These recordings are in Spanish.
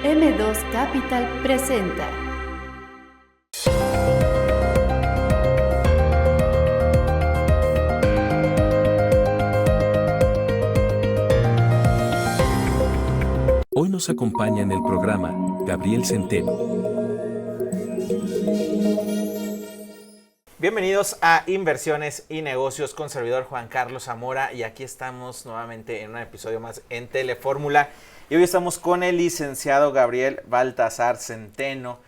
M2 Capital presenta. Hoy nos acompaña en el programa Gabriel Centeno. Bienvenidos a Inversiones y Negocios con servidor Juan Carlos Zamora, y aquí estamos nuevamente en un episodio más en Telefórmula, y hoy estamos con el licenciado Gabriel Baltasar Centeno,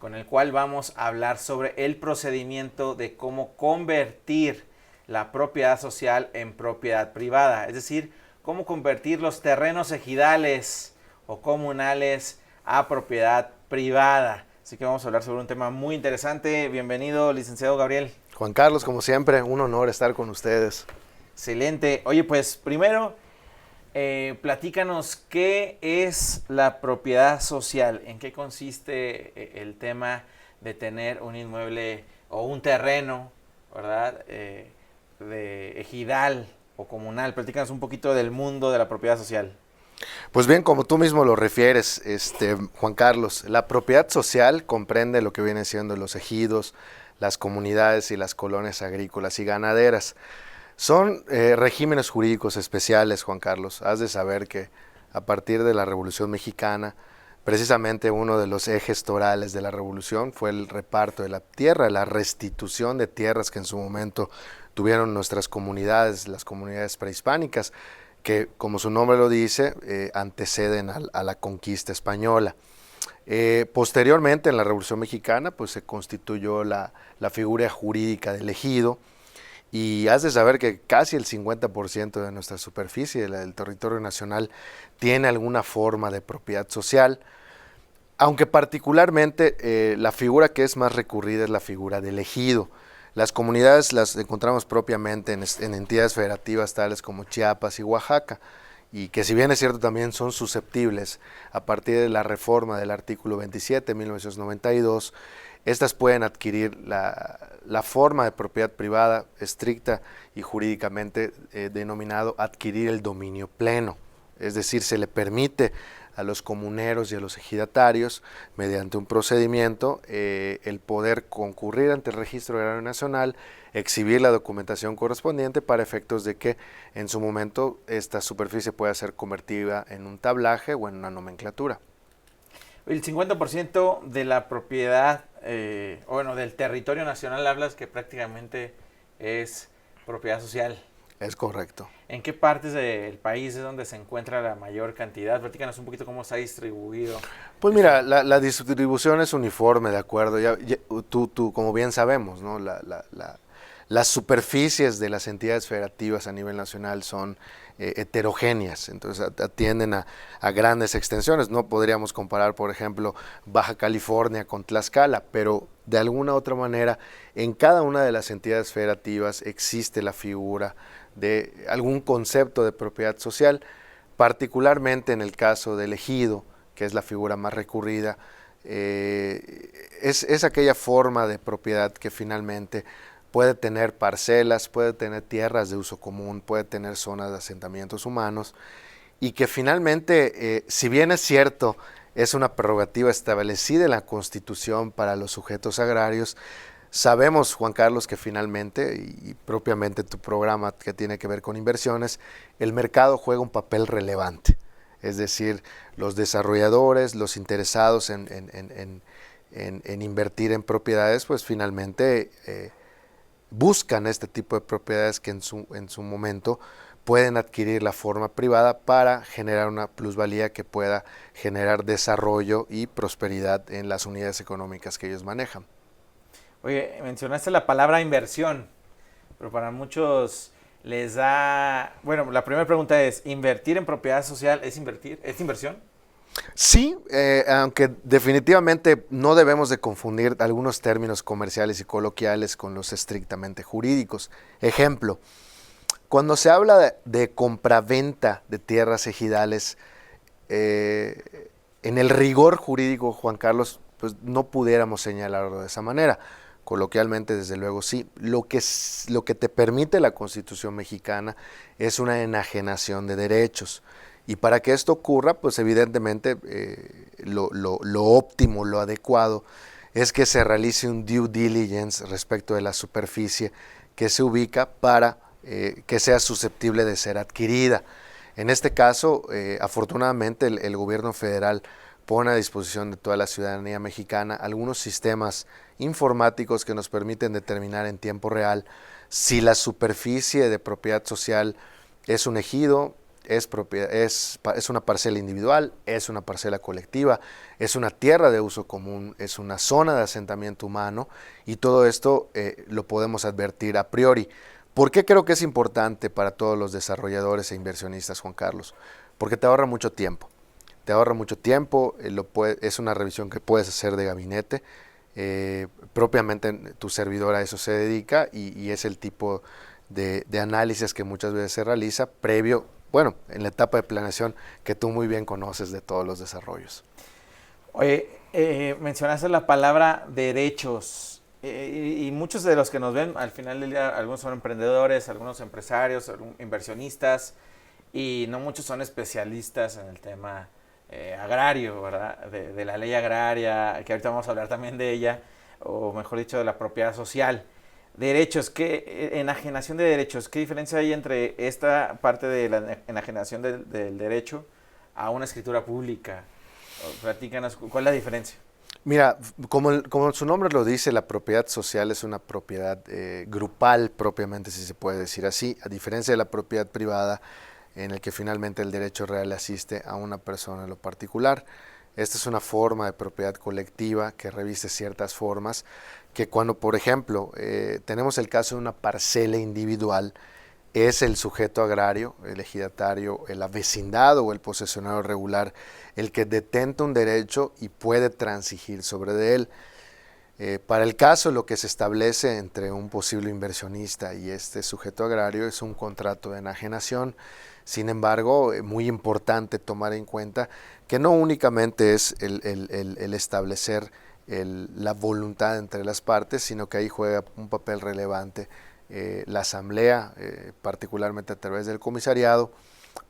con el cual vamos a hablar sobre el procedimiento de cómo convertir la propiedad social en propiedad privada, es decir, cómo convertir los terrenos ejidales o comunales a propiedad privada. Así que vamos a hablar sobre un tema muy interesante. Bienvenido, licenciado Gabriel. Juan Carlos, como siempre, un honor estar con ustedes. Excelente. Oye, pues primero, platícanos qué es la propiedad social, en qué consiste el tema de tener un inmueble o un terreno, ¿verdad? De ejidal o comunal. Platícanos un poquito del mundo de la propiedad social. Pues bien, como tú mismo lo refieres, Juan Carlos, la propiedad social comprende lo que vienen siendo los ejidos, las comunidades y las colonias agrícolas y ganaderas. Son regímenes jurídicos especiales, Juan Carlos. Has de saber que a partir de la Revolución Mexicana, precisamente uno de los ejes torales de la Revolución fue el reparto de la tierra, la restitución de tierras que en su momento tuvieron nuestras comunidades, las comunidades prehispánicas, que, como su nombre lo dice, anteceden a la conquista española. Posteriormente, en la Revolución Mexicana, pues se constituyó la figura jurídica del ejido, y has de saber que casi el 50% de nuestra superficie, del territorio nacional, tiene alguna forma de propiedad social, aunque particularmente la figura que es más recurrida es la figura del ejido. Las comunidades las encontramos propiamente en entidades federativas tales como Chiapas y Oaxaca, y que, si bien es cierto, también son susceptibles a partir de la reforma del artículo 27 de 1992, estas pueden adquirir la forma de propiedad privada estricta y jurídicamente denominado adquirir el dominio pleno. Es decir, se le permite a los comuneros y a los ejidatarios, mediante un procedimiento, el poder concurrir ante el Registro Agrario Nacional, exhibir la documentación correspondiente para efectos de que en su momento esta superficie pueda ser convertida en un tablaje o en una nomenclatura. El 50% de la propiedad, del territorio nacional, hablas que prácticamente es propiedad social. Es correcto. ¿En qué partes del país es donde se encuentra la mayor cantidad? Platícanos un poquito cómo está distribuido. Pues mira, la distribución es uniforme, ¿de acuerdo? Tú como bien sabemos, ¿no? Las superficies de las entidades federativas a nivel nacional son heterogéneas, entonces atienden a grandes extensiones. No podríamos comparar, por ejemplo, Baja California con Tlaxcala, pero de alguna u otra manera en cada una de las entidades federativas existe la figura de algún concepto de propiedad social, particularmente en el caso del ejido, que es la figura más recurrida. Es aquella forma de propiedad que finalmente puede tener parcelas, puede tener tierras de uso común, puede tener zonas de asentamientos humanos, y que finalmente, si bien es cierto, es una prerrogativa establecida en la Constitución para los sujetos agrarios, sabemos, Juan Carlos, que finalmente, y propiamente tu programa que tiene que ver con inversiones, el mercado juega un papel relevante. Es decir, los desarrolladores, los interesados en invertir en propiedades, pues finalmente buscan este tipo de propiedades que en su momento pueden adquirir la forma privada para generar una plusvalía que pueda generar desarrollo y prosperidad en las unidades económicas que ellos manejan. Oye, mencionaste la palabra inversión, pero para muchos les da... Bueno, la primera pregunta es, ¿invertir en propiedad social es invertir? ¿Es inversión? Sí, aunque definitivamente no debemos de confundir algunos términos comerciales y coloquiales con los estrictamente jurídicos. Ejemplo, cuando se habla de compraventa de tierras ejidales, en el rigor jurídico, Juan Carlos, pues no pudiéramos señalarlo de esa manera. Coloquialmente, desde luego, sí. Lo que te permite la Constitución mexicana es una enajenación de derechos. Y para que esto ocurra, pues evidentemente lo óptimo, lo adecuado, es que se realice un due diligence respecto de la superficie que se ubica para que sea susceptible de ser adquirida. En este caso, afortunadamente, el gobierno federal pone a disposición de toda la ciudadanía mexicana algunos sistemas informáticos que nos permiten determinar en tiempo real si la superficie de propiedad social es un ejido, es una parcela individual, es una parcela colectiva, es una tierra de uso común, es una zona de asentamiento humano, y todo esto lo podemos advertir a priori. ¿Por qué creo que es importante para todos los desarrolladores e inversionistas, Juan Carlos? Porque te ahorra mucho tiempo. Es una revisión que puedes hacer de gabinete. Propiamente tu servidor a eso se dedica y es el tipo de análisis que muchas veces se realiza previo, en la etapa de planeación que tú muy bien conoces de todos los desarrollos. Oye, mencionaste la palabra derechos y muchos de los que nos ven, al final del día, algunos son emprendedores, algunos empresarios, inversionistas, y no muchos son especialistas en el tema agrario, ¿verdad? De la ley agraria, que ahorita vamos a hablar también de ella, o mejor dicho, de la propiedad social. Derechos, enajenación de derechos, ¿qué diferencia hay entre esta parte de la enajenación del derecho a una escritura pública? Platícanos, ¿cuál es la diferencia? Mira, como su nombre lo dice, la propiedad social es una propiedad grupal propiamente, si se puede decir así, a diferencia de la propiedad privada, en el que finalmente el derecho real asiste a una persona en lo particular. Esta es una forma de propiedad colectiva que reviste ciertas formas, que cuando, por ejemplo, tenemos el caso de una parcela individual, es el sujeto agrario, el ejidatario, el avecindado o el posesionario regular el que detenta un derecho y puede transigir sobre de él. Para el caso, lo que se establece entre un posible inversionista y este sujeto agrario es un contrato de enajenación. Sin embargo, muy importante tomar en cuenta que no únicamente es el establecer la voluntad entre las partes, sino que ahí juega un papel relevante la asamblea, particularmente a través del comisariado,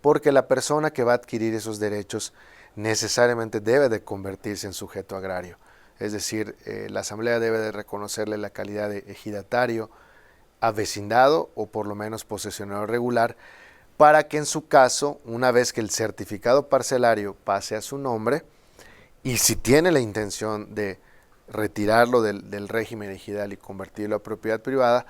porque la persona que va a adquirir esos derechos necesariamente debe de convertirse en sujeto agrario. Es decir, la asamblea debe de reconocerle la calidad de ejidatario, avecindado o por lo menos posesionado regular, para que en su caso, una vez que el certificado parcelario pase a su nombre, y si tiene la intención de retirarlo del régimen ejidal y convertirlo a propiedad privada,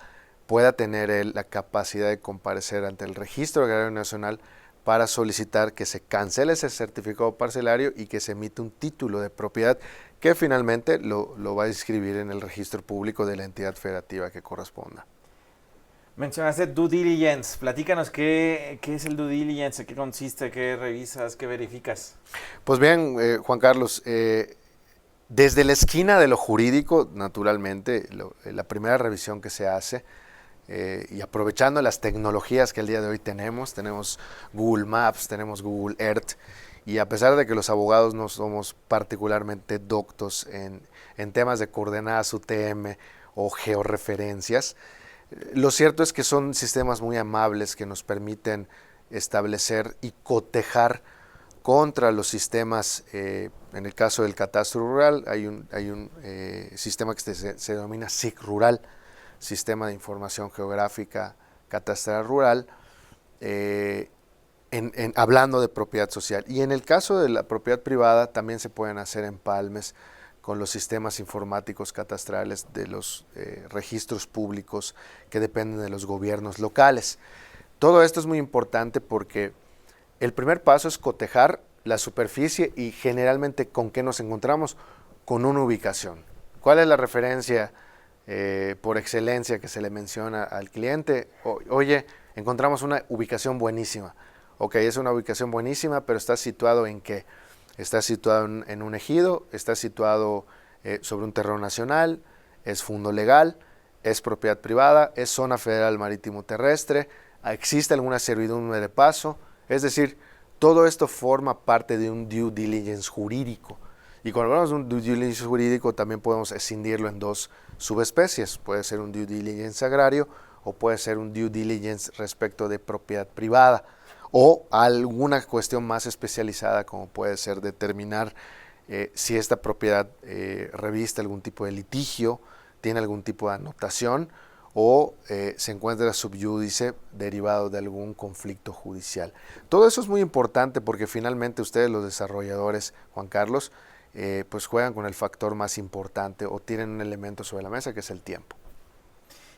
pueda tener él la capacidad de comparecer ante el Registro Agrario Nacional para solicitar que se cancele ese certificado parcelario y que se emita un título de propiedad que finalmente lo va a inscribir en el registro público de la entidad federativa que corresponda. Mencionaste due diligence. Platícanos qué es el due diligence, qué consiste, qué revisas, qué verificas. Pues bien, Juan Carlos, desde la esquina de lo jurídico, naturalmente, la primera revisión que se hace, y aprovechando las tecnologías que el día de hoy tenemos Google Maps, tenemos Google Earth, y a pesar de que los abogados no somos particularmente doctos en temas de coordenadas UTM o georreferencias, lo cierto es que son sistemas muy amables que nos permiten establecer y cotejar contra los sistemas. En el caso del catastro rural hay un sistema que se denomina SIC Rural, Sistema de Información Geográfica Catastral Rural, hablando de propiedad social. Y en el caso de la propiedad privada también se pueden hacer empalmes con los sistemas informáticos catastrales de los registros públicos que dependen de los gobiernos locales. Todo esto es muy importante porque el primer paso es cotejar la superficie y generalmente ¿con qué nos encontramos? Con una ubicación. ¿Cuál es la referencia por excelencia que se le menciona al cliente? Oye, encontramos una ubicación buenísima. Ok, es una ubicación buenísima, pero ¿está situado en qué? Está situado en un ejido, está situado sobre un terreno nacional, es fundo legal, es propiedad privada, es zona federal marítimo terrestre, existe alguna servidumbre de paso. Es decir, todo esto forma parte de un due diligence jurídico. Y cuando hablamos de un due diligence jurídico también podemos escindirlo en dos subespecies. Puede ser un due diligence agrario o puede ser un due diligence respecto de propiedad privada. o alguna cuestión más especializada como puede ser determinar si esta propiedad reviste algún tipo de litigio, tiene algún tipo de anotación o se encuentra subyúdice derivado de algún conflicto judicial. Todo eso es muy importante porque finalmente ustedes, los desarrolladores, Juan Carlos, pues juegan con el factor más importante o tienen un elemento sobre la mesa que es el tiempo.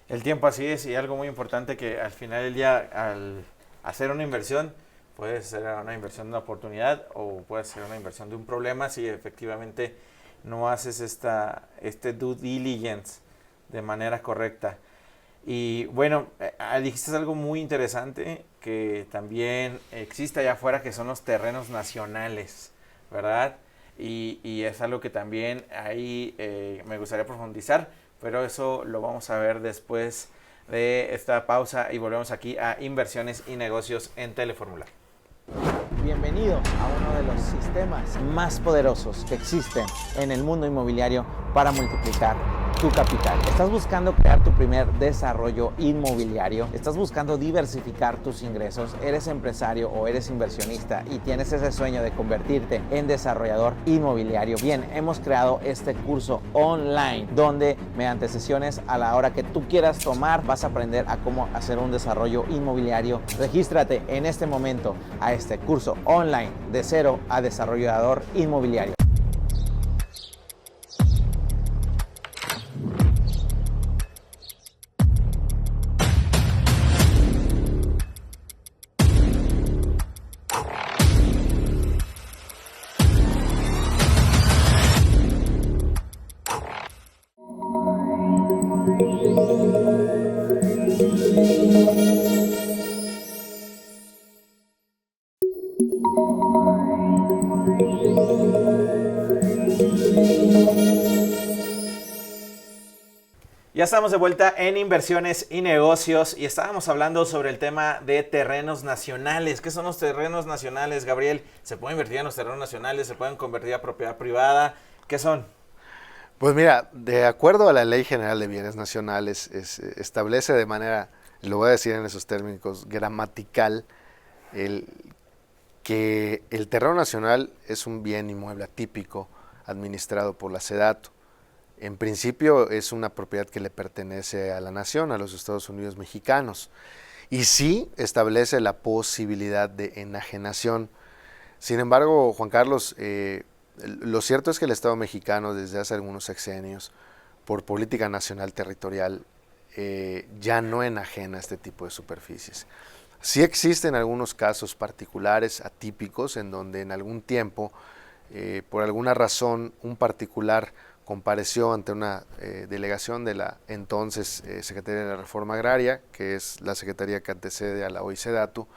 El tiempo, así es, y algo muy importante que al final del día, al hacer una inversión, puede ser una inversión de una oportunidad o puede ser una inversión de un problema si efectivamente no haces este due diligence de manera correcta. Y bueno, dijiste algo muy interesante que también existe allá afuera, que son los terrenos nacionales, ¿verdad? Y es algo que también ahí me gustaría profundizar, pero eso lo vamos a ver después de esta pausa y volvemos aquí a Inversiones y Negocios en Telefórmula. Bienvenido a uno de los sistemas más poderosos que existen en el mundo inmobiliario para multiplicar tu capital. ¿Estás buscando crear tu primer desarrollo inmobiliario? ¿Estás buscando diversificar tus ingresos? ¿Eres empresario o eres inversionista y tienes ese sueño de convertirte en desarrollador inmobiliario? Bien, hemos creado este curso online donde mediante sesiones a la hora que tú quieras tomar vas a aprender a cómo hacer un desarrollo inmobiliario. Regístrate en este momento a este curso online de cero a desarrollador inmobiliario. Ya estamos de vuelta en Inversiones y Negocios y estábamos hablando sobre el tema de terrenos nacionales. ¿Qué son los terrenos nacionales, Gabriel? ¿Se puede invertir en los terrenos nacionales? ¿Se pueden convertir a propiedad privada? ¿Qué son? Pues mira, de acuerdo a la Ley General de Bienes Nacionales, establece de manera, lo voy a decir en esos términos, gramatical, que el terreno nacional es un bien inmueble atípico administrado por la SEDATU. En principio es una propiedad que le pertenece a la nación, a los Estados Unidos mexicanos, y sí establece la posibilidad de enajenación. Sin embargo, Juan Carlos, lo cierto es que el Estado mexicano desde hace algunos sexenios, por política nacional territorial, ya no enajena este tipo de superficies. Sí existen algunos casos particulares atípicos en donde en algún tiempo, por alguna razón, un particular compareció ante una delegación de la entonces Secretaría de la Reforma Agraria, que es la secretaría que antecede a la hoy SEDATU,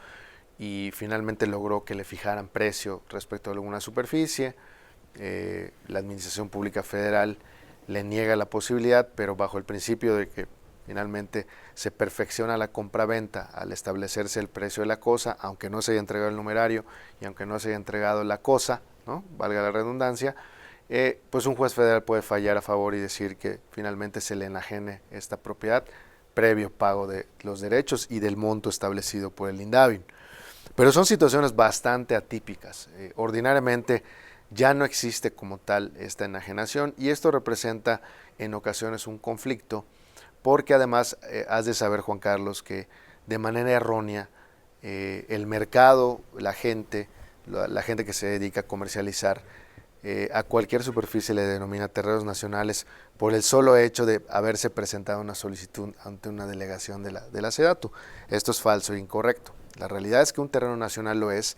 y finalmente logró que le fijaran precio respecto a alguna superficie. La Administración Pública Federal le niega la posibilidad, pero bajo el principio de que finalmente se perfecciona la compraventa al establecerse el precio de la cosa, aunque no se haya entregado el numerario y aunque no se haya entregado la cosa, ¿no? Valga la redundancia, pues un juez federal puede fallar a favor y decir que finalmente se le enajene esta propiedad previo pago de los derechos y del monto establecido por el INDAVIN. Pero son situaciones bastante atípicas. Ordinariamente ya no existe como tal esta enajenación y esto representa en ocasiones un conflicto porque además has de saber, Juan Carlos, que de manera errónea el mercado, la gente que se dedica a comercializar, a cualquier superficie le denomina terrenos nacionales por el solo hecho de haberse presentado una solicitud ante una delegación de la SEDATU. Esto es falso e incorrecto. La realidad es que un terreno nacional lo es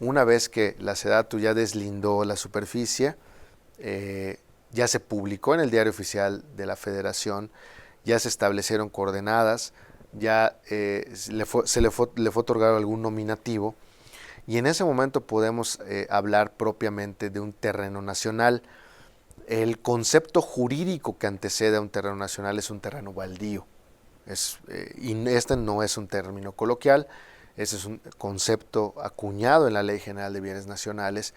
una vez que la SEDATU ya deslindó la superficie, ya se publicó en el Diario Oficial de la Federación, ya se establecieron coordenadas, ya le fue otorgado algún nominativo, y en ese momento podemos hablar propiamente de un terreno nacional. El concepto jurídico que antecede a un terreno nacional es un terreno baldío. Y este no es un término coloquial, ese es un concepto acuñado en la Ley General de Bienes Nacionales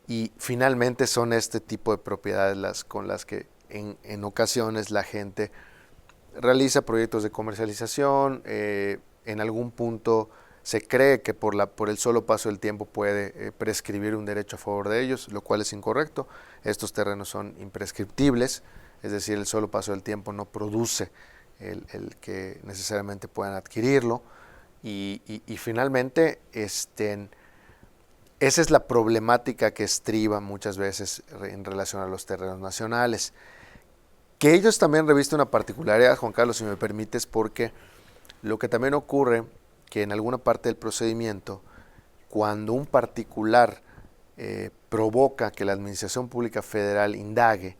y finalmente son este tipo de propiedades con las que en ocasiones la gente realiza proyectos de comercialización, en algún punto se cree que por el solo paso del tiempo puede prescribir un derecho a favor de ellos, lo cual es incorrecto. Estos terrenos son imprescriptibles, es decir, el solo paso del tiempo no produce el que necesariamente puedan adquirirlo. Y finalmente, esa es la problemática que estriba muchas veces en relación a los terrenos nacionales. Que ellos también revisten una particularidad, Juan Carlos, si me permites, porque lo que también ocurre, que en alguna parte del procedimiento, cuando un particular provoca que la Administración Pública Federal indague,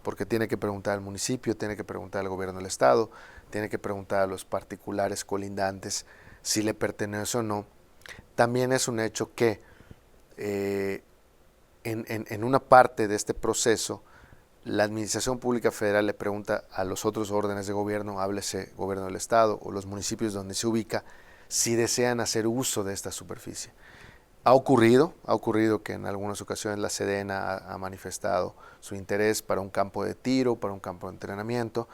porque tiene que preguntar al municipio, tiene que preguntar al gobierno del estado, tiene que preguntar a los particulares colindantes si le pertenece o no, también es un hecho que en una parte de este proceso, la Administración Pública Federal le pregunta a los otros órdenes de gobierno, háblese gobierno del estado o los municipios donde se ubica, si desean hacer uso de esta superficie. Ha ocurrido que en algunas ocasiones la Sedena ha manifestado su interés para un campo de tiro, para un campo de entrenamiento,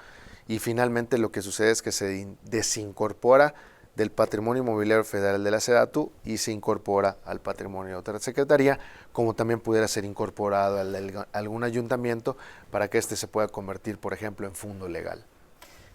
y finalmente lo que sucede es que se desincorpora del patrimonio inmobiliario federal de la SEDATU y se incorpora al patrimonio de otra secretaría, como también pudiera ser incorporado a algún ayuntamiento para que éste se pueda convertir, por ejemplo, en fondo legal.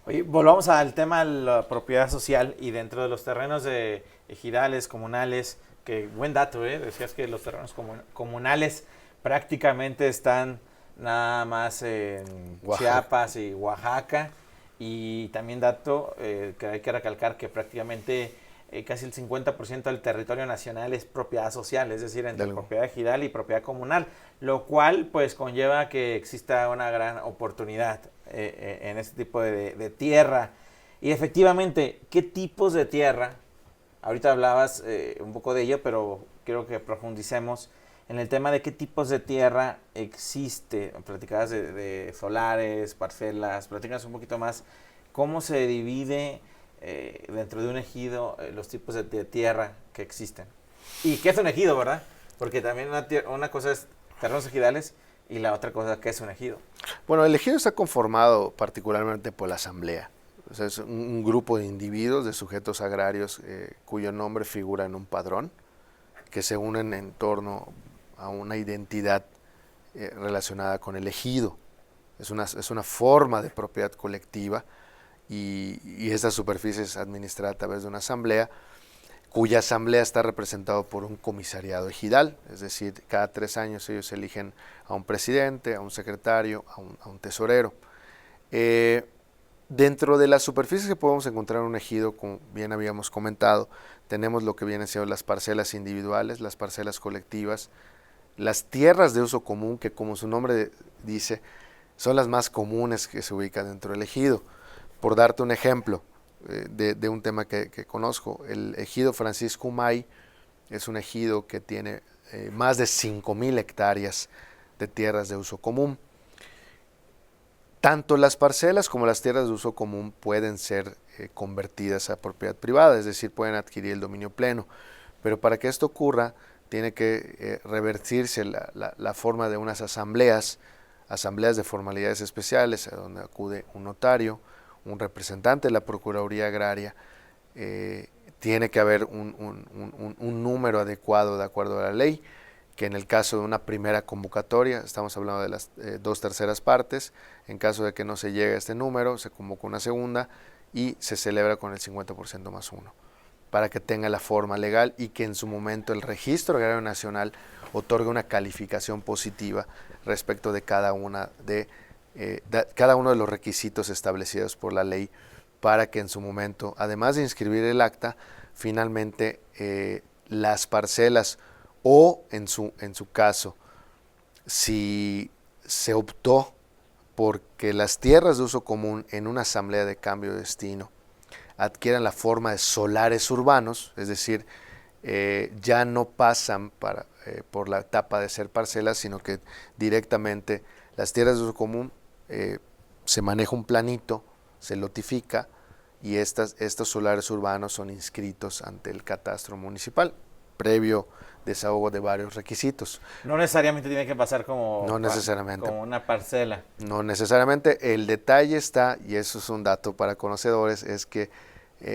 Oye, volvamos al tema de la propiedad social y dentro de los terrenos de ejidales, comunales, que buen dato, decías que los terrenos comunales prácticamente están nada más en Chiapas y Oaxaca. Y también dato que hay que recalcar que prácticamente casi el 50% del territorio nacional es propiedad social, es decir, entre propiedad ejidal y propiedad comunal, lo cual pues conlleva que exista una gran oportunidad en este tipo de tierra. Y efectivamente, ¿qué tipos de tierra? Ahorita hablabas un poco de ello, pero quiero que profundicemos en el tema de qué tipos de tierra existe. Platicabas de solares, parcelas, platicas un poquito más cómo se divide dentro de un ejido los tipos de tierra que existen. ¿Y qué es un ejido, verdad? Porque también una cosa es terrenos ejidales y la otra cosa que es un ejido. Bueno, el ejido está conformado particularmente por la asamblea. O sea, es un grupo de individuos, de sujetos agrarios cuyo nombre figura en un padrón, que se unen en torno a una identidad relacionada con el ejido. Es una forma de propiedad colectiva y esta superficie es administrada a través de una asamblea, cuya asamblea está representada por un comisariado ejidal, es decir, cada 3 años ellos eligen a un presidente, a un secretario, a un tesorero. Dentro de las superficies que podemos encontrar en un ejido, como bien habíamos comentado, tenemos lo que vienen siendo las parcelas individuales, las parcelas colectivas, las tierras de uso común, que como su nombre dice, son las más comunes que se ubican dentro del ejido. Por darte un ejemplo de un tema que conozco, el ejido Francisco Umay es un ejido que tiene más de 5,000 hectáreas de tierras de uso común. Tanto las parcelas como las tierras de uso común pueden ser convertidas a propiedad privada, es decir, pueden adquirir el dominio pleno, pero para que esto ocurra tiene que revertirse la forma de unas asambleas de formalidades especiales, a donde acude un notario, un representante de la Procuraduría Agraria, tiene que haber un número adecuado de acuerdo a la ley, que en el caso de una primera convocatoria, estamos hablando de las 2/3 partes, en caso de que no se llegue a este número, se convoca una segunda y se celebra con el 50% más 1, para que tenga la forma legal y que en su momento el Registro Agrario Nacional otorgue una calificación positiva respecto de cada uno de los requisitos establecidos por la ley, para que en su momento, además de inscribir el acta, finalmente las parcelas o en su caso, si se optó porque las tierras de uso común en una asamblea de cambio de destino adquieran la forma de solares urbanos, es decir, ya no pasan por la etapa de ser parcelas, sino que directamente las tierras de uso común se maneja un planito, se lotifica y estos solares urbanos son inscritos ante el catastro municipal, previo desahogo de varios requisitos. No necesariamente tiene que pasar como una parcela. No necesariamente. El detalle está, y eso es un dato para conocedores, es que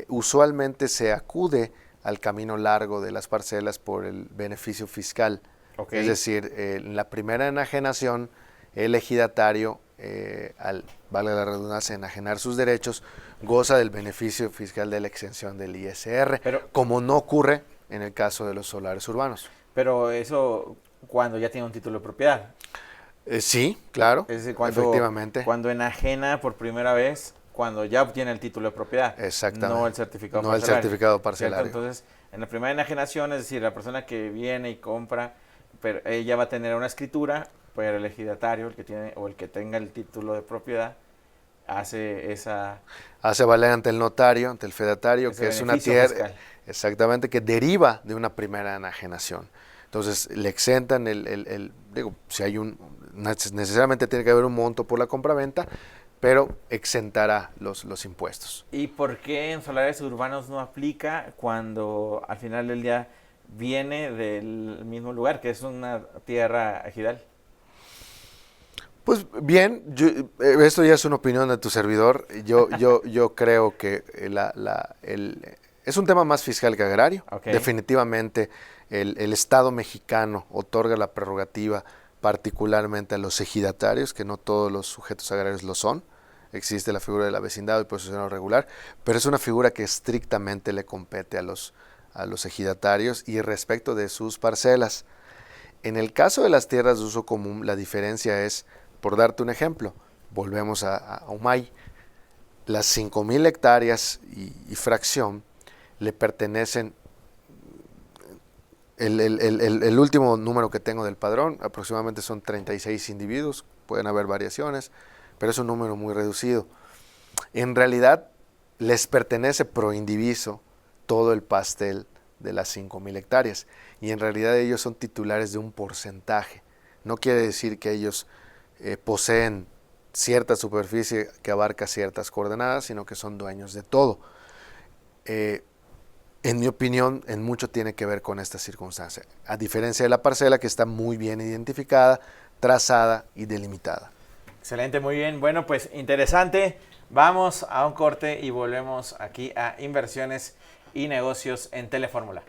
usualmente se acude al camino largo de las parcelas por el beneficio fiscal. Okay. Es decir, en la primera enajenación, el ejidatario, vale la redundancia, enajenar sus derechos, goza del beneficio fiscal de la exención del ISR, como no ocurre en el caso de los solares urbanos. Pero eso cuando ya tiene un título de propiedad. Sí, claro, Es decir, efectivamente. Cuando enajena por primera vez, cuando ya obtiene el título de propiedad. Exactamente. No el certificado no parcelario. el certificado ¿Cierto? parcelario. Entonces, en la primera enajenación, es decir, la persona que viene y compra, pero ella va a tener una escritura, pero el ejidatario, el que tiene o el que tenga el título de propiedad, hace valer ante el notario, ante el fedatario, que es una tierra, exactamente, que deriva de una primera enajenación. Entonces, le exentan digo, si hay necesariamente tiene que haber un monto por la compraventa, pero exentará los impuestos. ¿Y por qué en solares urbanos no aplica cuando al final del día viene del mismo lugar, que es una tierra ejidal? Pues bien, esto ya es una opinión de tu servidor. Yo creo que es un tema más fiscal que agrario. Okay. Definitivamente el Estado mexicano otorga la prerrogativa particularmente a los ejidatarios, que no todos los sujetos agrarios lo son. Existe la figura de la vecindad y posicionado regular, pero es una figura que estrictamente le compete a los ejidatarios y respecto de sus parcelas. En el caso de las tierras de uso común, la diferencia es, por darte un ejemplo, volvemos a Umay, las 5,000 hectáreas y fracción le pertenecen, el último número que tengo del padrón, aproximadamente son 36 individuos, pueden haber variaciones, pero es un número muy reducido. En realidad, les pertenece pro indiviso todo el pastel de las 5,000 hectáreas, y en realidad ellos son titulares de un porcentaje. No quiere decir que ellos poseen cierta superficie que abarca ciertas coordenadas, sino que son dueños de todo. En mi opinión, en mucho tiene que ver con esta circunstancia, a diferencia de la parcela, que está muy bien identificada, trazada y delimitada. Excelente, muy bien. Bueno, pues interesante. Vamos a un corte y volvemos aquí a Inversiones y Negocios en Telefórmula.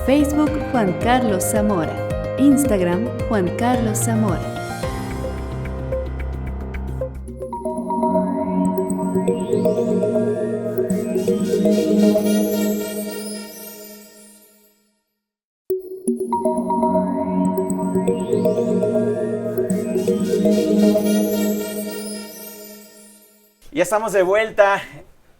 Facebook Juan Carlos Zamora. Instagram Juan Carlos Zamora. Ya estamos de vuelta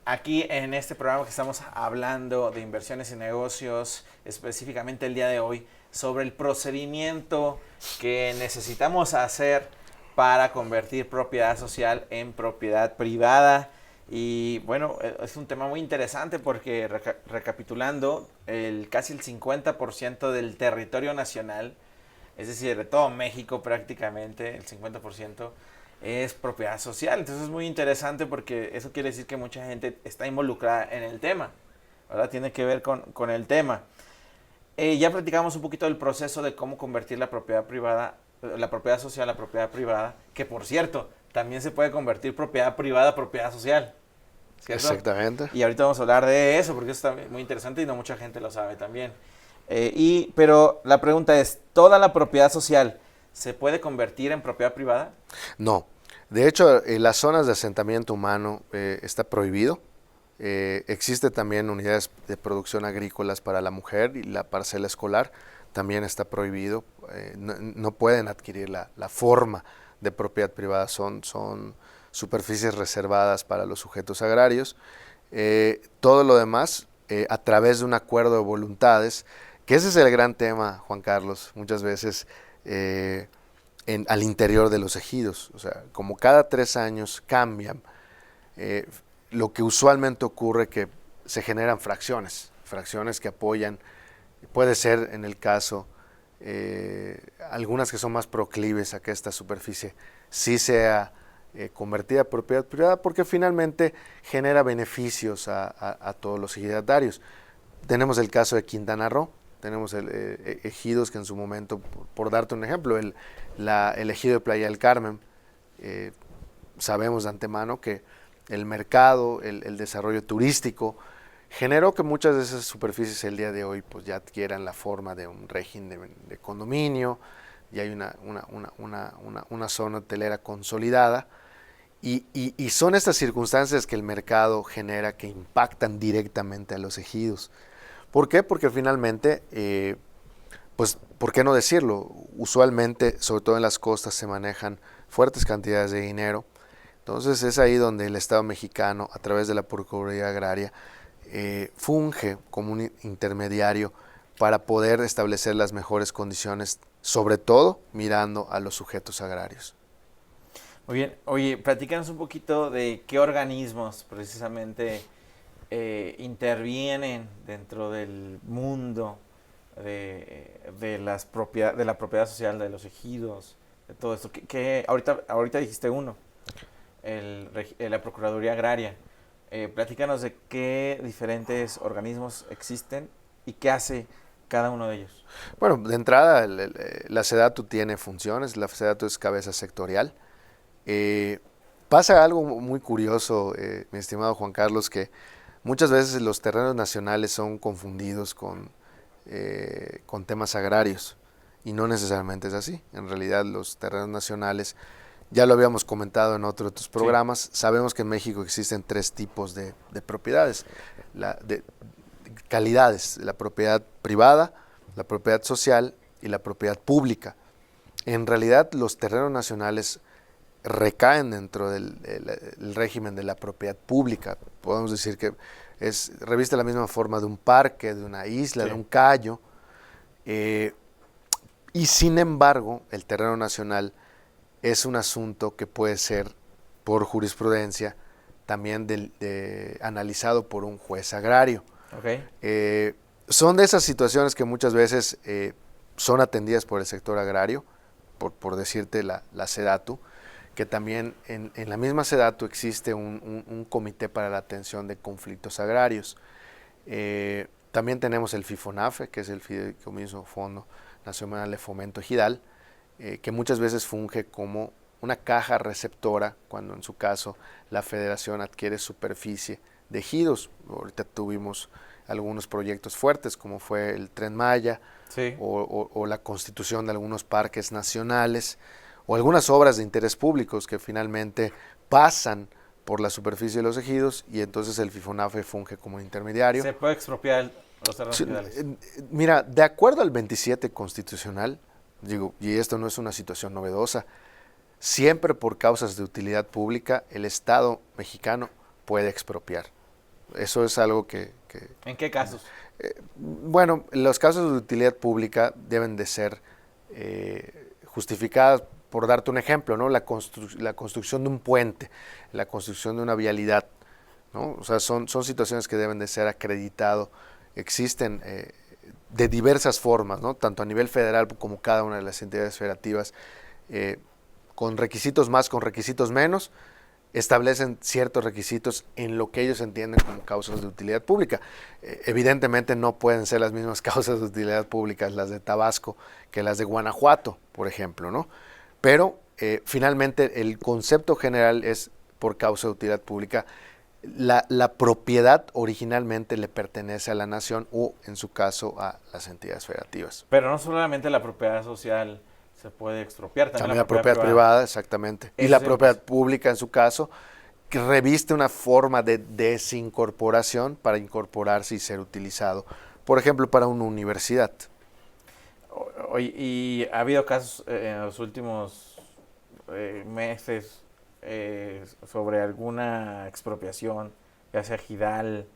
aquí en este programa que estamos hablando de inversiones y negocios, específicamente el día de hoy, sobre el procedimiento que necesitamos hacer para convertir propiedad social en propiedad privada. Y bueno, es un tema muy interesante porque recapitulando, casi el 50% del territorio nacional, es decir, de todo México prácticamente, el 50%, es propiedad social. Entonces es muy interesante porque eso quiere decir que mucha gente está involucrada en el tema, ¿verdad? Tiene que ver con el tema. Ya platicamos un poquito del proceso de cómo convertir la propiedad privada, la propiedad social a propiedad privada, que por cierto, también se puede convertir propiedad privada a propiedad social. ¿cierto? Exactamente. Y ahorita vamos a hablar de eso, porque eso está muy interesante y no mucha gente lo sabe también. Pero la pregunta es, ¿toda la propiedad social se puede convertir en propiedad privada? No. De hecho, en las zonas de asentamiento humano está prohibido. Existe también unidades de producción agrícolas para la mujer y la parcela escolar también está prohibido. No pueden adquirir la forma de propiedad privada, son superficies reservadas para los sujetos agrarios. Todo lo demás, a través de un acuerdo de voluntades, que ese es el gran tema, Juan Carlos, muchas veces al interior de los ejidos. O sea, como cada 3 años cambian, lo que usualmente ocurre que se generan fracciones que apoyan, puede ser en el caso, algunas que son más proclives a que esta superficie sí sea convertida a propiedad privada, porque finalmente genera beneficios a todos los ejidatarios. Tenemos el caso de Quintana Roo, tenemos ejidos que en su momento, por darte un ejemplo, el ejido de Playa del Carmen, sabemos de antemano que el mercado, el desarrollo turístico, generó que muchas de esas superficies el día de hoy pues ya adquieran la forma de un régimen de condominio, y hay una zona hotelera consolidada, y son estas circunstancias que el mercado genera que impactan directamente a los ejidos. ¿Por qué? Porque finalmente, pues, ¿por qué no decirlo? Usualmente, sobre todo en las costas, se manejan fuertes cantidades de dinero. Entonces es ahí donde el Estado mexicano, a través de la Procuraduría Agraria, funge como un intermediario para poder establecer las mejores condiciones, sobre todo mirando a los sujetos agrarios. Muy bien. Oye, platícanos un poquito de qué organismos precisamente intervienen dentro del mundo de la propiedad social, de los ejidos, de todo esto. Ahorita dijiste uno, la Procuraduría Agraria. Platícanos de qué diferentes organismos existen y qué hace cada uno de ellos. Bueno, de entrada, la SEDATU tiene funciones, la SEDATU es cabeza sectorial. Pasa algo muy curioso, mi estimado Juan Carlos, que muchas veces los terrenos nacionales son confundidos con temas agrarios, y no necesariamente es así. En realidad los terrenos nacionales, ya lo habíamos comentado en otro de tus programas, sí. Sabemos que en México existen 3 tipos de propiedades, calidades: la propiedad privada, la propiedad social y la propiedad pública. En realidad los terrenos nacionales recaen dentro del régimen de la propiedad pública. Podemos decir que reviste la misma forma de un parque, de una isla, sí, de un cayo, y sin embargo el terreno nacional es un asunto que puede ser, por jurisprudencia, también analizado por un juez agrario. Okay. Son de esas situaciones que muchas veces son atendidas por el sector agrario, por decirte la SEDATU, que también en la misma SEDATU existe un comité para la atención de conflictos agrarios. También tenemos el FIFONAFE, que es el Fideicomiso Fondo Nacional de Fomento Ejidal, que muchas veces funge como una caja receptora cuando en su caso la federación adquiere superficie de ejidos. Ahorita tuvimos algunos proyectos fuertes como fue el Tren Maya, sí, o la constitución de algunos parques nacionales, o algunas obras de interés públicos que finalmente pasan por la superficie de los ejidos, y entonces el FIFONAFE funge como intermediario. ¿Se puede expropiar los terrenos federales? Mira, de acuerdo al 27 constitucional, y esto no es una situación novedosa, siempre por causas de utilidad pública el Estado mexicano puede expropiar. Eso es algo que ¿En qué casos? Bueno, los casos de utilidad pública deben de ser justificadas. Por darte un ejemplo, ¿no? La construcción de un puente, la construcción de una vialidad, ¿no? O sea, son situaciones que deben de ser acreditado. Existen de diversas formas, ¿no? Tanto a nivel federal como cada una de las entidades federativas, con requisitos más, con requisitos menos, establecen ciertos requisitos en lo que ellos entienden como causas de utilidad pública. Evidentemente no pueden ser las mismas causas de utilidad pública las de Tabasco que las de Guanajuato, por ejemplo, ¿no? Pero finalmente el concepto general es por causa de utilidad pública. la propiedad originalmente le pertenece a la nación o, en su caso, a las entidades federativas. Pero no solamente la propiedad social se puede expropiar, también La propiedad privada, exactamente. Y la propiedad pública, en su caso, que reviste una forma de desincorporación para incorporarse y ser utilizado, por ejemplo, para una universidad. Y ha habido casos en los últimos meses sobre alguna expropiación, ya sea ejidal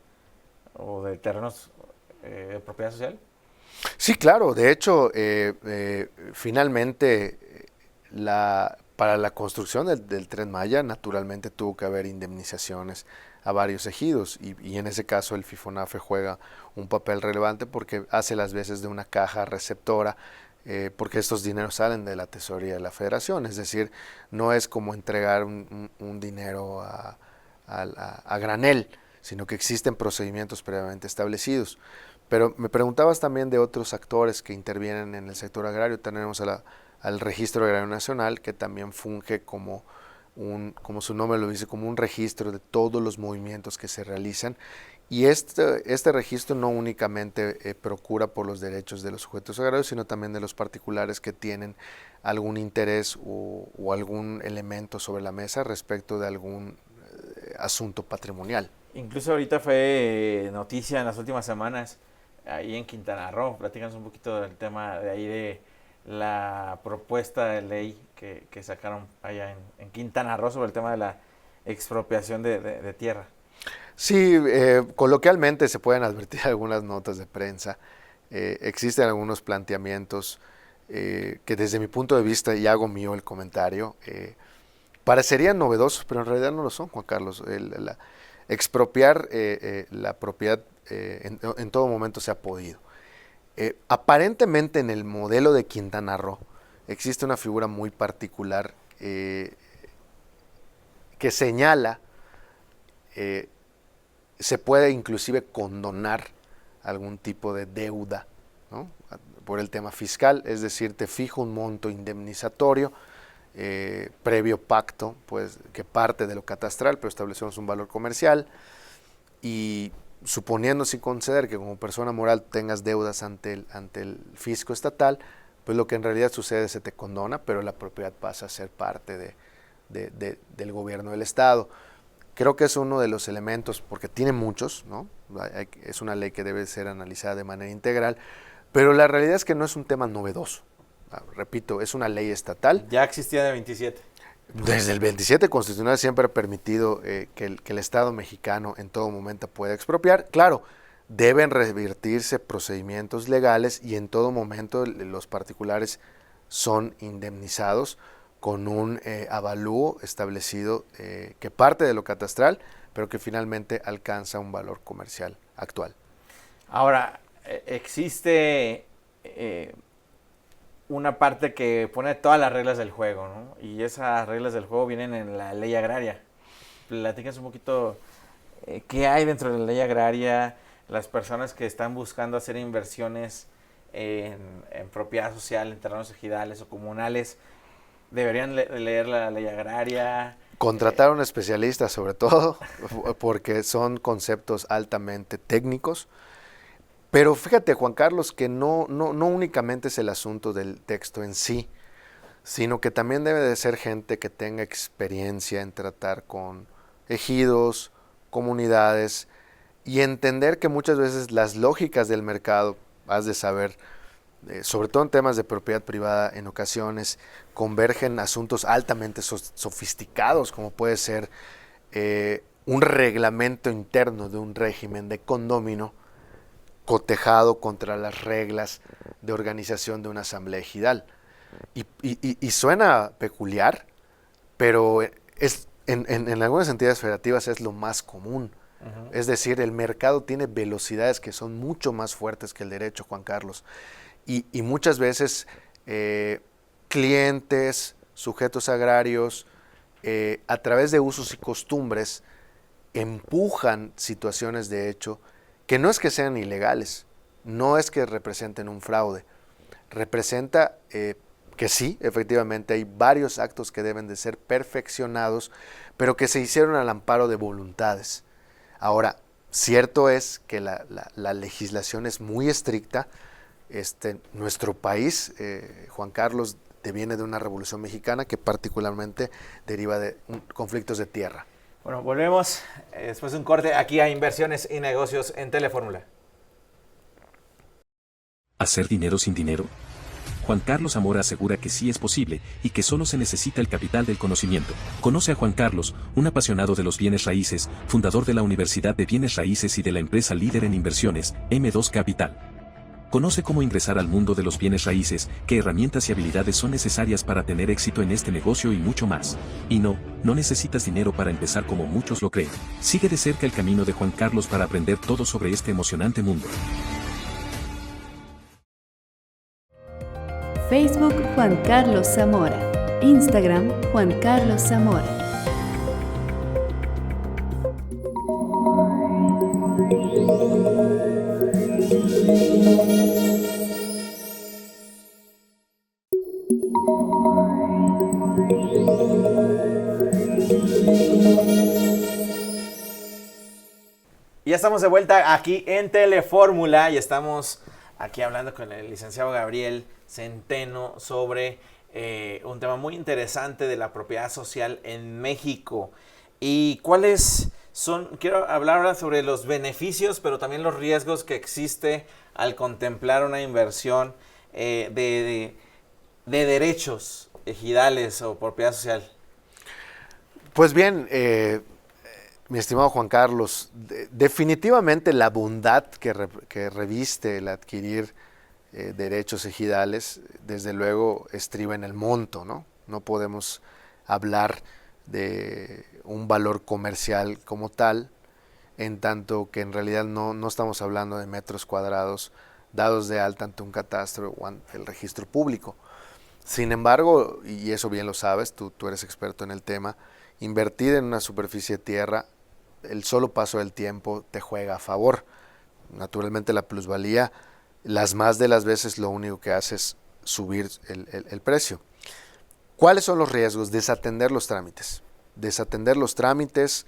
o de terrenos de propiedad social. Sí, claro. De hecho, finalmente, para la construcción del Tren Maya, naturalmente tuvo que haber indemnizaciones a varios ejidos y en ese caso el FIFONAFE juega un papel relevante porque hace las veces de una caja receptora, porque estos dineros salen de la tesorería de la federación, es decir, no es como entregar un dinero a granel, sino que existen procedimientos previamente establecidos. Pero me preguntabas también de otros actores que intervienen en el sector agrario. Tenemos al Registro Agrario Nacional, que también funge como su nombre lo dice, como un registro de todos los movimientos que se realizan. Y este registro no únicamente procura por los derechos de los sujetos agrarios, sino también de los particulares que tienen algún interés o algún elemento sobre la mesa respecto de algún asunto patrimonial. Incluso ahorita fue noticia en las últimas semanas, ahí en Quintana Roo. Platícanos un poquito del tema de ahí de la propuesta de ley que sacaron allá en Quintana Roo sobre el tema de la expropiación de tierra. Sí, coloquialmente se pueden advertir algunas notas de prensa. Existen algunos planteamientos que desde mi punto de vista, y hago mío el comentario, parecerían novedosos, pero en realidad no lo son, Juan Carlos. Expropiar la propiedad en todo momento se ha podido. Aparentemente en el modelo de Quintana Roo existe una figura muy particular que señala se puede inclusive condonar algún tipo de deuda, ¿no?, por el tema fiscal, es decir, te fijo un monto indemnizatorio previo pacto, pues que parte de lo catastral, pero establecemos un valor comercial y suponiendo sin conceder que como persona moral tengas deudas ante el fisco estatal, pues lo que en realidad sucede es que se te condona, pero la propiedad pasa a ser parte del gobierno del Estado. Creo que es uno de los elementos, porque tiene muchos, ¿no? Es una ley que debe ser analizada de manera integral, pero la realidad es que no es un tema novedoso. Repito, es una ley estatal. Ya existía de 27. Desde el 27 constitucional siempre ha permitido que el Estado mexicano en todo momento pueda expropiar. Claro, deben revertirse procedimientos legales y en todo momento los particulares son indemnizados con un avalúo establecido que parte de lo catastral, pero que finalmente alcanza un valor comercial actual. Ahora, existe una parte que pone todas las reglas del juego, ¿no? Y esas reglas del juego vienen en la ley agraria. Platícanos un poquito qué hay dentro de la ley agraria, las personas que están buscando hacer inversiones en propiedad social, en terrenos ejidales o comunales, deberían leer la ley agraria. Contratar a un especialista sobre todo, porque son conceptos altamente técnicos. Pero fíjate, Juan Carlos, que no únicamente es el asunto del texto en sí, sino que también debe de ser gente que tenga experiencia en tratar con ejidos, comunidades, y entender que muchas veces las lógicas del mercado, has de saber, sobre todo en temas de propiedad privada, en ocasiones convergen asuntos altamente sofisticados, como puede ser un reglamento interno de un régimen de condómino cotejado contra las reglas de organización de una asamblea ejidal. Y suena peculiar, pero en algunas entidades federativas es lo más común. Uh-huh. Es decir, el mercado tiene velocidades que son mucho más fuertes que el derecho, Juan Carlos. Y muchas veces clientes, sujetos agrarios, a través de usos y costumbres, empujan situaciones de hecho que no es que sean ilegales, no es que representen un fraude, representa que sí, efectivamente hay varios actos que deben de ser perfeccionados, pero que se hicieron al amparo de voluntades. Ahora, cierto es que la legislación es muy estricta. Nuestro país, Juan Carlos, viene de una revolución mexicana que particularmente deriva de conflictos de tierra. Bueno, volvemos después de un corte aquí a Inversiones y Negocios en Telefórmula. ¿Hacer dinero sin dinero? Juan Carlos Zamora asegura que sí es posible y que solo se necesita el capital del conocimiento. Conoce a Juan Carlos, un apasionado de los bienes raíces, fundador de la Universidad de Bienes Raíces y de la empresa líder en inversiones, M2 Capital. Conoce cómo ingresar al mundo de los bienes raíces, qué herramientas y habilidades son necesarias para tener éxito en este negocio y mucho más. Y no necesitas dinero para empezar como muchos lo creen. Sigue de cerca el camino de Juan Carlos para aprender todo sobre este emocionante mundo. Facebook Juan Carlos Zamora. Instagram Juan Carlos Zamora. Ya estamos de vuelta aquí en Telefórmula y estamos aquí hablando con el licenciado Gabriel Centeno sobre un tema muy interesante de la propiedad social en México. Y cuáles son, quiero hablar ahora sobre los beneficios, pero también los riesgos que existe al contemplar una inversión de derechos ejidales o propiedad social. Pues bien, mi estimado Juan Carlos, definitivamente la bondad que reviste el adquirir derechos ejidales, desde luego estriba en el monto, ¿no? No podemos hablar de un valor comercial como tal, en tanto que en realidad no estamos hablando de metros cuadrados dados de alta ante un catastro o ante el registro público. Sin embargo, y eso bien lo sabes, tú eres experto en el tema, invertir en una superficie de tierra, el solo paso del tiempo te juega a favor. Naturalmente la plusvalía, las más de las veces lo único que hace es subir el precio. ¿Cuáles son los riesgos? Desatender los trámites. Desatender los trámites,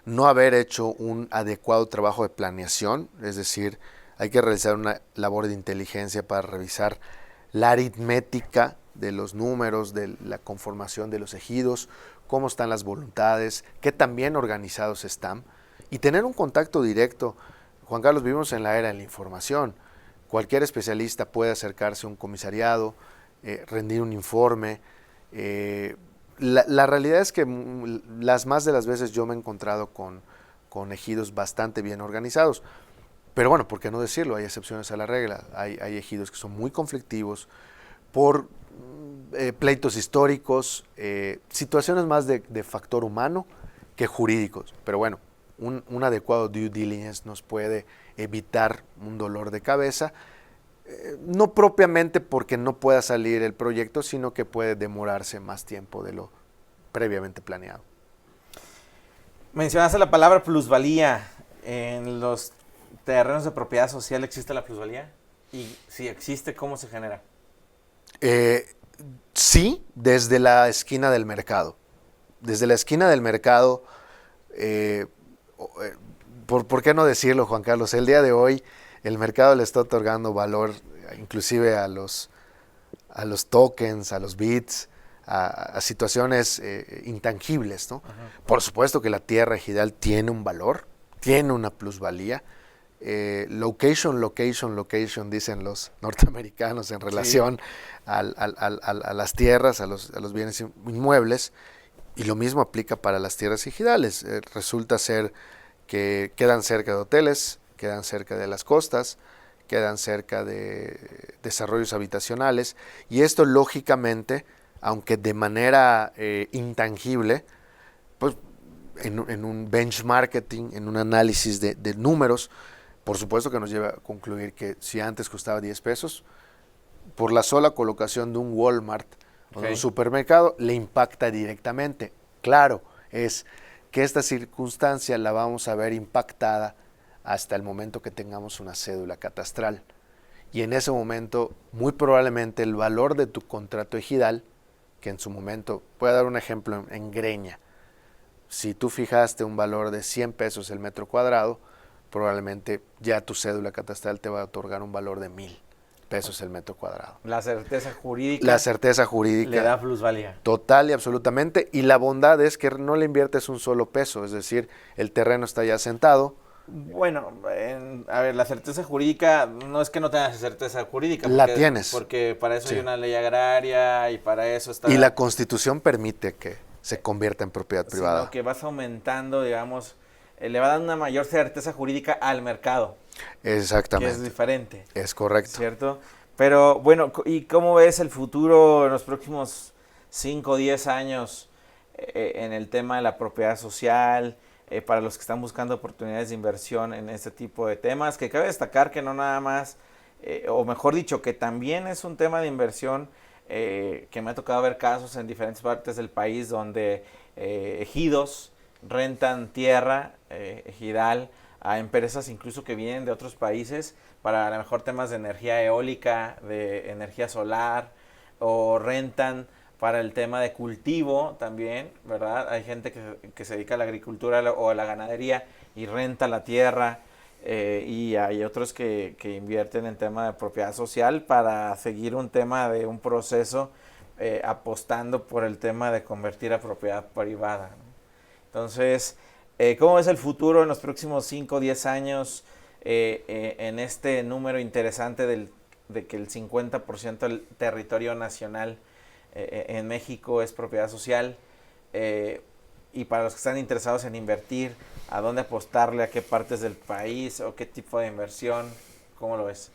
no haber hecho un adecuado trabajo de planeación, es decir, hay que realizar una labor de inteligencia para revisar la aritmética de los números, de la conformación de los ejidos, cómo están las voluntades, qué tan bien organizados están, y tener un contacto directo. Juan Carlos, vivimos en la era de la información. Cualquier especialista puede acercarse a un comisariado, rendir un informe. La realidad es que las más de las veces yo me he encontrado con ejidos bastante bien organizados. Pero bueno, ¿por qué no decirlo? Hay excepciones a la regla. Hay ejidos que son muy conflictivos por pleitos históricos, situaciones más de factor humano que jurídicos. Pero bueno, un adecuado due diligence nos puede evitar un dolor de cabeza, no propiamente porque no pueda salir el proyecto, sino que puede demorarse más tiempo de lo previamente planeado. Mencionaste la palabra plusvalía. ¿En los terrenos de propiedad social existe la plusvalía? Y si existe, ¿cómo se genera? Sí, desde la esquina del mercado. Desde la esquina del mercado, ¿por qué no decirlo, Juan Carlos? El día de hoy el mercado le está otorgando valor inclusive a los tokens, a los bits, a situaciones intangibles, ¿no? Uh-huh. Por supuesto que la tierra ejidal tiene un valor, tiene una plusvalía. Location, dicen los norteamericanos en relación sí. a las tierras, a los bienes inmuebles, y lo mismo aplica para las tierras ejidales. Resulta ser que quedan cerca de hoteles, quedan cerca de las costas, quedan cerca de desarrollos habitacionales, y esto lógicamente, aunque de manera intangible, pues en un benchmarking, en un análisis de números, por supuesto que nos lleva a concluir que si antes costaba 10 pesos, por la sola colocación de un Walmart o de un supermercado, le impacta directamente. Claro, es que esta circunstancia la vamos a ver impactada hasta el momento que tengamos una cédula catastral. Y en ese momento, muy probablemente el valor de tu contrato ejidal, que en su momento, voy a dar un ejemplo en Greña, si tú fijaste un valor de 100 pesos el metro cuadrado, probablemente ya tu cédula catastral te va a otorgar un valor de 1,000 pesos el metro cuadrado. La certeza jurídica. La certeza jurídica. Le da plusvalía. Total y absolutamente. Y la bondad es que no le inviertes un solo peso, es decir, el terreno está ya asentado. Bueno, a ver, la certeza jurídica, no es que no tengas certeza jurídica. La tienes. Porque para eso Sí. hay una ley agraria y para eso está... Y la Constitución permite que se convierta en propiedad privada. Sino que vas aumentando, digamos, le va dando una mayor certeza jurídica al mercado. Exactamente. Que es diferente. Es correcto. ¿Cierto? Pero bueno, ¿y cómo ves el futuro en los próximos 5 o 10 años en el tema de la propiedad social, para los que están buscando oportunidades de inversión en este tipo de temas? Que cabe destacar que no nada más, o mejor dicho, que también es un tema de inversión que me ha tocado ver casos en diferentes partes del país donde ejidos rentan tierra ejidal a empresas incluso que vienen de otros países para a lo mejor temas de energía eólica, de energía solar, o rentan para el tema de cultivo también, ¿verdad? Hay gente que se dedica a la agricultura o a la ganadería y renta la tierra, y hay otros que invierten en tema de propiedad social para seguir un tema de un proceso apostando por el tema de convertir a propiedad privada, ¿no? Entonces, ¿cómo ves el futuro en los próximos 5 o 10 años en este número interesante de que el 50% del territorio nacional en México es propiedad social? Y para los que están interesados en invertir, ¿a dónde apostarle? ¿A qué partes del país? ¿O qué tipo de inversión? ¿Cómo lo ves?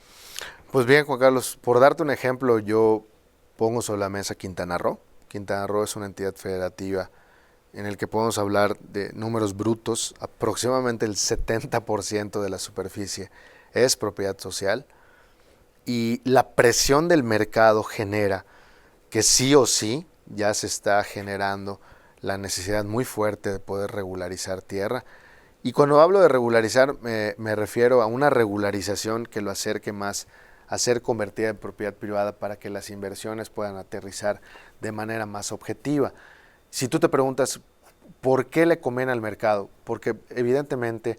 Pues bien, Juan Carlos, por darte un ejemplo, yo pongo sobre la mesa Quintana Roo. Quintana Roo es una entidad federativa en el que podemos hablar de números brutos. Aproximadamente el 70% de la superficie es propiedad social, y la presión del mercado genera que sí o sí ya se está generando la necesidad muy fuerte de poder regularizar tierra. Y cuando hablo de regularizar me refiero a una regularización que lo acerque más a ser convertida en propiedad privada para que las inversiones puedan aterrizar de manera más objetiva. Si tú te preguntas, ¿por qué le conviene al mercado? Porque evidentemente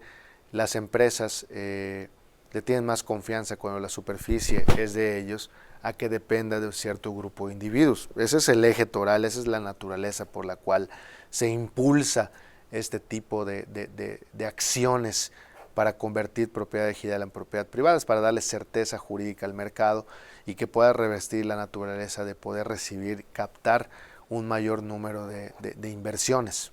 las empresas le tienen más confianza cuando la superficie es de ellos a que dependa de un cierto grupo de individuos. Ese es el eje toral, esa es la naturaleza por la cual se impulsa este tipo de acciones para convertir propiedad ejidal en propiedad privada, es para darle certeza jurídica al mercado y que pueda revestir la naturaleza de poder recibir, captar un mayor número de inversiones.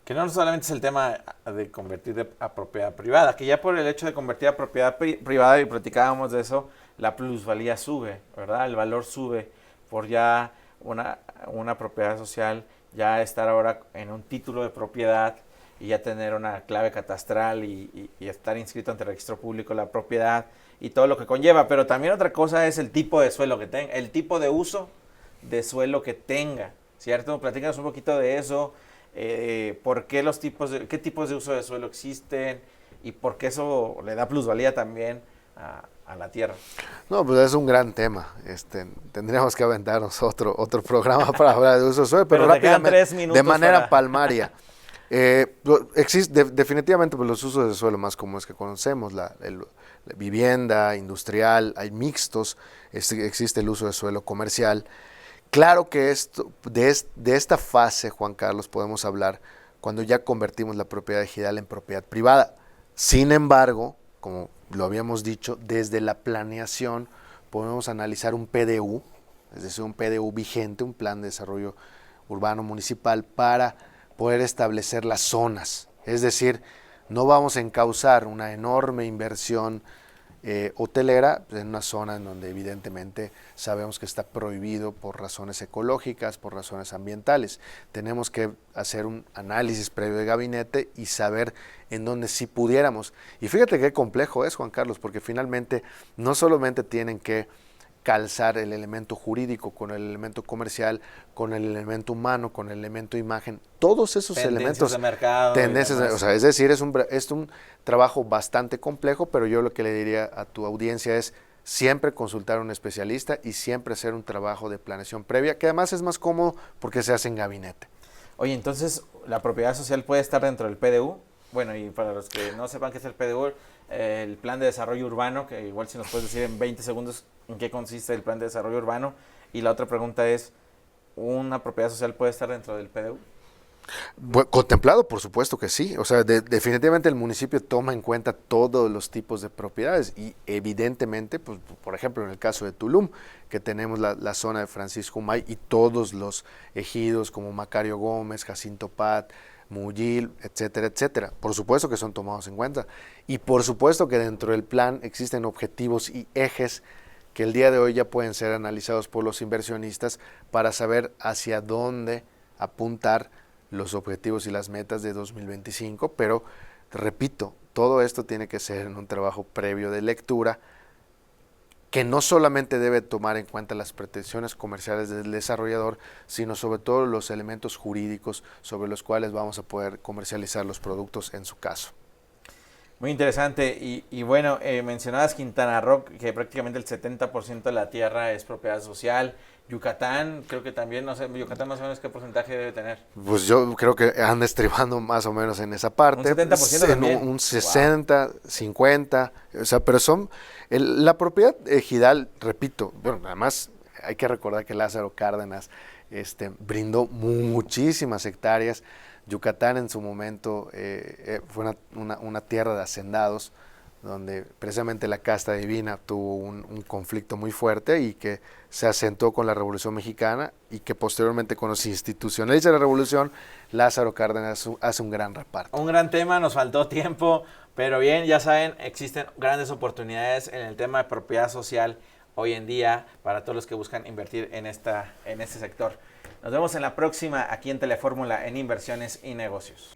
Que no solamente es el tema de convertir a propiedad privada, que ya por el hecho de convertir a propiedad privada, y platicábamos de eso, la plusvalía sube, ¿verdad? El valor sube por ya una propiedad social, ya estar ahora en un título de propiedad y ya tener una clave catastral y estar inscrito ante el registro público la propiedad y todo lo que conlleva. Pero también otra cosa es el tipo de suelo que tenga, el tipo de uso de suelo que tenga, ¿cierto? Platícanos un poquito de eso, por qué qué tipos de uso de suelo existen y por qué eso le da plusvalía también a la tierra. No, pues es un gran tema. Tendríamos que aventarnos otro programa para hablar de uso de suelo, pero rápidamente, 3 minutos de manera para... palmaria. Definitivamente pues, los usos de suelo más comunes que conocemos, la vivienda, industrial, hay mixtos, existe el uso de suelo comercial. Claro que de esta fase, Juan Carlos, podemos hablar cuando ya convertimos la propiedad ejidal en propiedad privada. Sin embargo, como lo habíamos dicho, desde la planeación podemos analizar un PDU, es decir, un PDU vigente, un plan de desarrollo urbano municipal, para poder establecer las zonas. Es decir, no vamos a encauzar una enorme inversión hotelera en una zona en donde evidentemente sabemos que está prohibido por razones ecológicas, por razones ambientales. Tenemos que hacer un análisis previo de gabinete y saber en dónde sí pudiéramos. Y fíjate qué complejo es, Juan Carlos, porque finalmente no solamente tienen que calzar el elemento jurídico con el elemento comercial, con el elemento humano, con el elemento imagen, todos esos elementos de mercado, tendencias, o sea, es decir, es un trabajo bastante complejo, pero yo lo que le diría a tu audiencia es siempre consultar a un especialista y siempre hacer un trabajo de planeación previa, que además es más cómodo porque se hace en gabinete. Oye, entonces, ¿la propiedad social puede estar dentro del PDU? Bueno, y para los que no sepan qué es el PDU, el Plan de Desarrollo Urbano, que igual si nos puedes decir en 20 segundos en qué consiste el Plan de Desarrollo Urbano. Y la otra pregunta es, ¿una propiedad social puede estar dentro del PDU? Bueno, contemplado, por supuesto que sí. O sea, definitivamente el municipio toma en cuenta todos los tipos de propiedades y evidentemente, pues, por ejemplo, en el caso de Tulum, que tenemos la zona de Francisco Humay y todos los ejidos como Macario Gómez, Jacinto Pat, Muyil, etcétera, etcétera. Por supuesto que son tomados en cuenta. Y por supuesto que dentro del plan existen objetivos y ejes que el día de hoy ya pueden ser analizados por los inversionistas para saber hacia dónde apuntar los objetivos y las metas de 2025, pero repito, todo esto tiene que ser en un trabajo previo de lectura que no solamente debe tomar en cuenta las pretensiones comerciales del desarrollador, sino sobre todo los elementos jurídicos sobre los cuales vamos a poder comercializar los productos en su caso. Muy interesante. Y bueno, mencionabas Quintana Roo, que prácticamente el 70% de la tierra es propiedad social. Yucatán, creo que también, no sé, Yucatán más o menos qué porcentaje debe tener. Pues yo creo que anda estribando más o menos en esa parte. Un 70% también. Un 60, wow. 50, o sea, pero son, la propiedad ejidal, repito, bueno, además hay que recordar que Lázaro Cárdenas brindó muchísimas hectáreas. Yucatán en su momento fue una tierra de hacendados, donde precisamente la casta divina tuvo un conflicto muy fuerte y que se asentó con la Revolución Mexicana y que posteriormente cuando se institucionaliza la Revolución, Lázaro Cárdenas hace un gran reparto. Un gran tema, nos faltó tiempo, pero bien, ya saben, existen grandes oportunidades en el tema de propiedad social hoy en día para todos los que buscan invertir en este sector. Nos vemos en la próxima aquí en Telefórmula en Inversiones y Negocios.